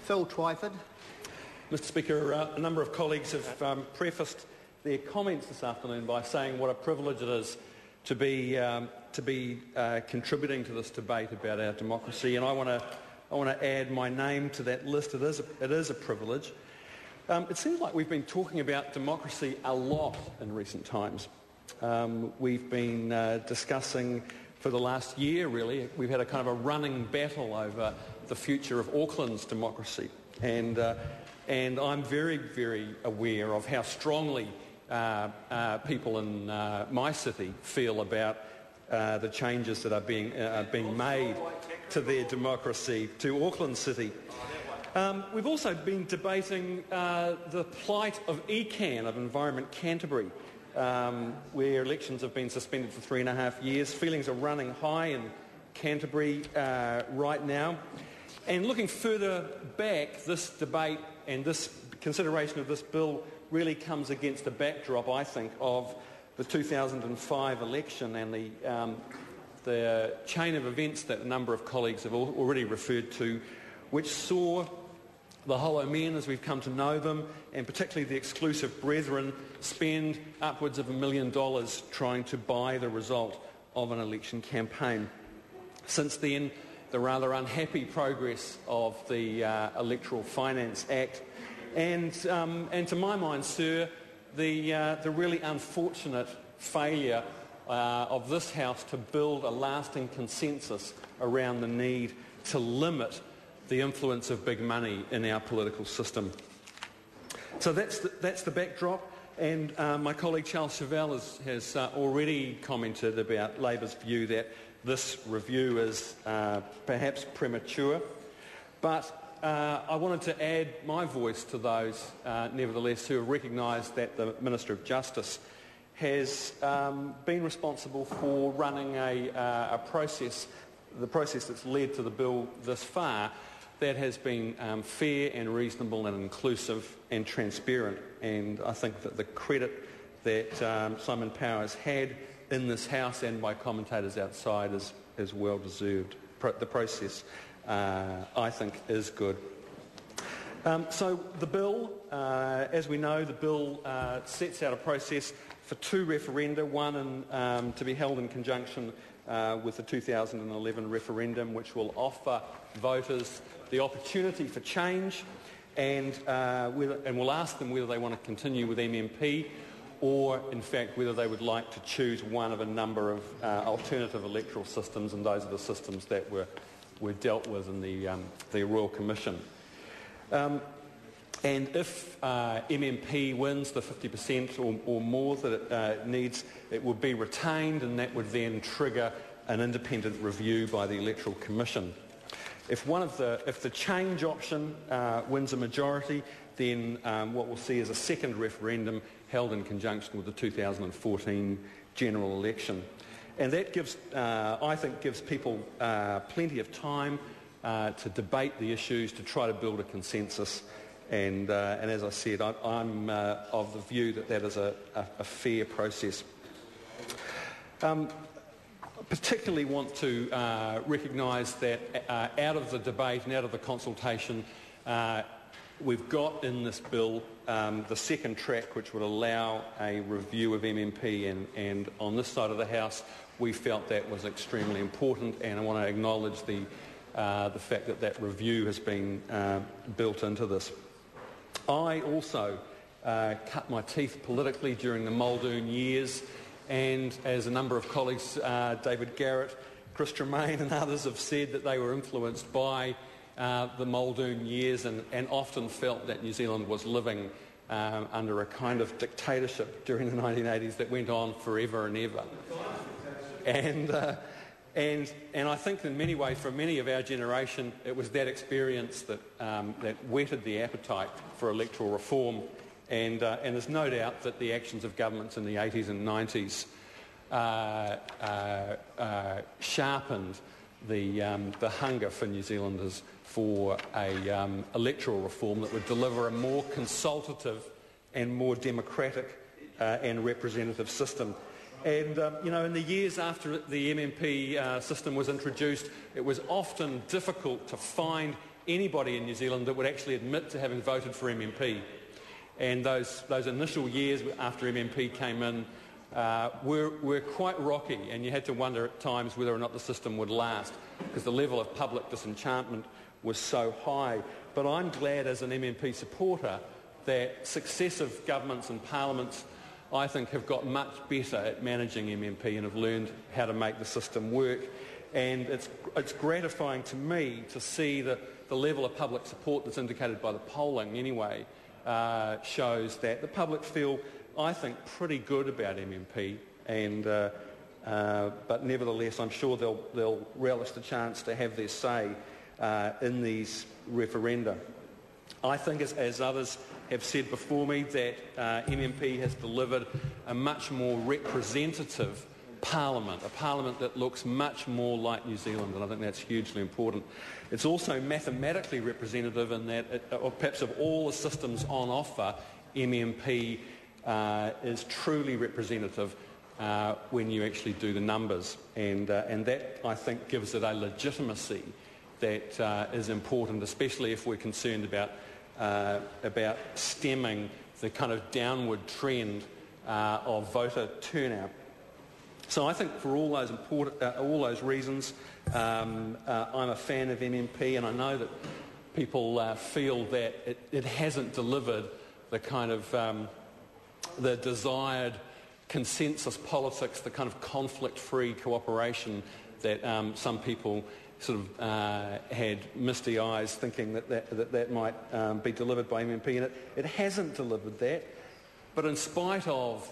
Phil Twyford. Mr Speaker, a number of colleagues have prefaced their comments this afternoon by saying what a privilege it is to be contributing to this debate about our democracy, and I want to add my name to that list. It is a privilege. It seems like we've been talking about democracy a lot in recent times. We've been discussing for the last year, really, we've had a kind of a running battle over the future of Auckland's democracy, and I'm very, very aware of how strongly people in my city feel about the changes that are being made to their democracy, to Auckland City. We've also been debating the plight of ECAN, of Environment Canterbury, where elections have been suspended for 3.5 years. Feelings are running high in Canterbury right now. And looking further back, this debate and this consideration of this bill really comes against a backdrop, I think, of the 2005 election and the chain of events that a number of colleagues have already referred to, which saw the hollow men, as we've come to know them, and particularly the exclusive brethren, spend upwards of $1 million trying to buy the result of an election campaign. Since then, the rather unhappy progress of the Electoral Finance Act, and to my mind, sir, the really unfortunate failure of this House to build a lasting consensus around the need to limit the influence of big money in our political system. So that's the backdrop, and my colleague Charles Chauvel has already commented about Labor's view that this review is perhaps premature, but I wanted to add my voice to those, nevertheless, who have recognised that the Minister of Justice has been responsible for running a process, the process that's led to the bill this far, that has been fair and reasonable and inclusive and transparent. And I think that the credit that Simon Powers had in this House and by commentators outside is well deserved. The process, I think, is good. So the bill, as we know, the bill sets out a process for 2 referenda, one to be held in conjunction with the 2011 referendum, which will offer voters the opportunity for change, and we'll ask them whether they want to continue with MMP or, in fact, whether they would like to choose one of a number of alternative electoral systems, and those are the systems that were dealt with in the Royal Commission. And if MMP wins the 50% or more that it needs, it will be retained, and that would then trigger an independent review by the Electoral Commission. If the change option wins a majority, then what we'll see is a second referendum held in conjunction with the 2014 general election. And that I think gives people plenty of time to debate the issues, to try to build a consensus. And as I said, I'm of the view that is a fair process. Particularly want to recognise that out of the debate and out of the consultation, we've got in this bill the second track, which would allow a review of MMP, and on this side of the House we felt that was extremely important, and I want to acknowledge the fact that review has been built into this. I also cut my teeth politically during the Muldoon years, and as a number of colleagues, David Garrett, Chris Tremaine and others have said, that they were influenced by the Muldoon years and often felt that New Zealand was living under a kind of dictatorship during the 1980s that went on forever and ever. And I think in many ways, for many of our generation, it was that experience that whetted the appetite for electoral reform. And there's no doubt that the actions of governments in the 80s and 90s sharpened the hunger for New Zealanders for a electoral reform that would deliver a more consultative and more democratic and representative system. And, in the years after the MMP system was introduced, it was often difficult to find anybody in New Zealand that would actually admit to having voted for MMP. And those initial years after MMP came in were quite rocky, and you had to wonder at times whether or not the system would last, because the level of public disenchantment was so high. But I'm glad as an MMP supporter that successive governments and parliaments, I think, have got much better at managing MMP and have learned how to make the system work. And it's gratifying to me to see the level of public support that's indicated by the polling anyway shows that the public feel, I think, pretty good about MMP, and but nevertheless I'm sure they'll relish the chance to have their say in these referenda. I think, as others have said before me, that MMP has delivered a much more representative parliament, a parliament that looks much more like New Zealand, and I think that's hugely important. It's also mathematically representative in that, or perhaps of all the systems on offer, MMP is truly representative when you actually do the numbers, and that, I think, gives it a legitimacy that is important, especially if we're concerned about stemming the kind of downward trend of voter turnout. So I think for all those reasons, I'm a fan of MMP, and I know that people feel that it hasn't delivered the kind of the desired consensus politics, the kind of conflict-free cooperation that some people sort of had misty eyes thinking that might be delivered by MMP, and it hasn't delivered that. But in spite of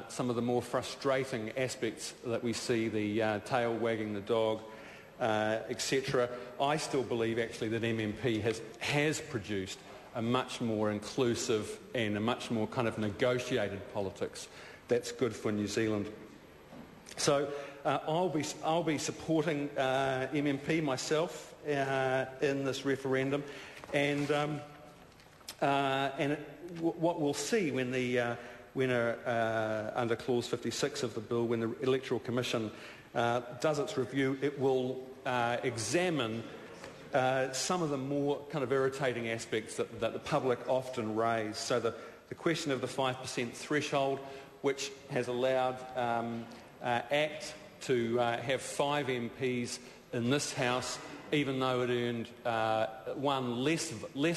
some of the more frustrating aspects that we see, the tail wagging the dog, etc., I still believe actually that MMP has produced a much more inclusive and a much more kind of negotiated politics that's good for New Zealand. So I'll be supporting MMP myself in this referendum, and what we'll see when under Clause 56 of the bill, when the Electoral Commission does its review, it will examine some of the more kind of irritating aspects that the public often raise. So the question of the 5% threshold, which has allowed ACT to have 5 MPs in this House, even though it earned one less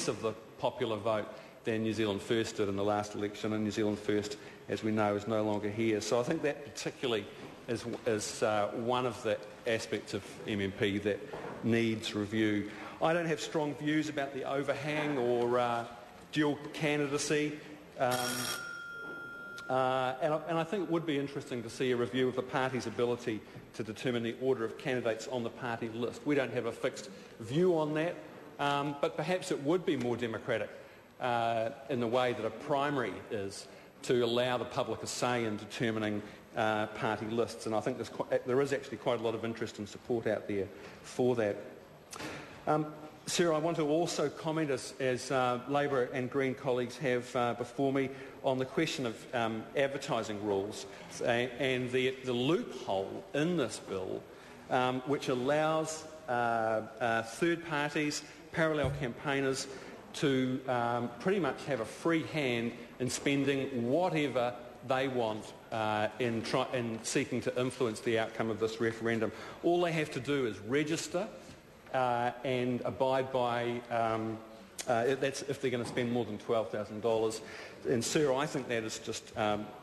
of the popular vote than New Zealand First did in the last election, and New Zealand First, as we know, is no longer here. So I think that particularly is one of the aspects of MMP that needs review. I don't have strong views about the overhang or dual candidacy, and I think it would be interesting to see a review of the party's ability to determine the order of candidates on the party list. We don't have a fixed view on that, but perhaps it would be more democratic in the way that a primary is, to allow the public a say in determining party lists, and I think there is actually quite a lot of interest and support out there for that. Sarah, I want to also comment, as Labour and Green colleagues have before me, on the question of advertising rules and the loophole in this bill which allows third parties, parallel campaigners, to pretty much have a free hand in spending whatever they want in seeking to influence the outcome of this referendum. All they have to do is register and abide by, that's if they're going to spend more than $12,000. And Sarah, I think that is just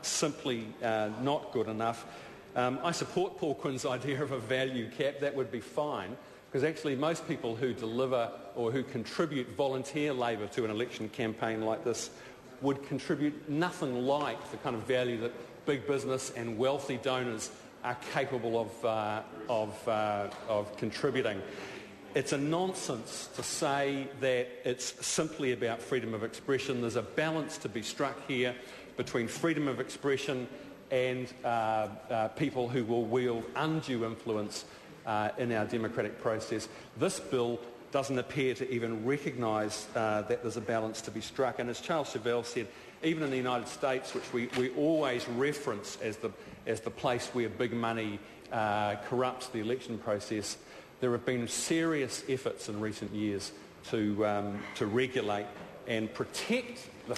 simply not good enough. I support Paul Quinn's idea of a value cap. That would be fine, because actually most people who deliver or who contribute volunteer labour to an election campaign like this would contribute nothing like the kind of value that big business and wealthy donors are capable of contributing. It's a nonsense to say that it's simply about freedom of expression. There's a balance to be struck here between freedom of expression and people who will wield undue influence in our democratic process. This bill doesn't appear to even recognise that there's a balance to be struck. And as Charles Chauvel said, even in the United States, which we always reference as the place where big money corrupts the election process, there have been serious efforts in recent years to regulate and protect the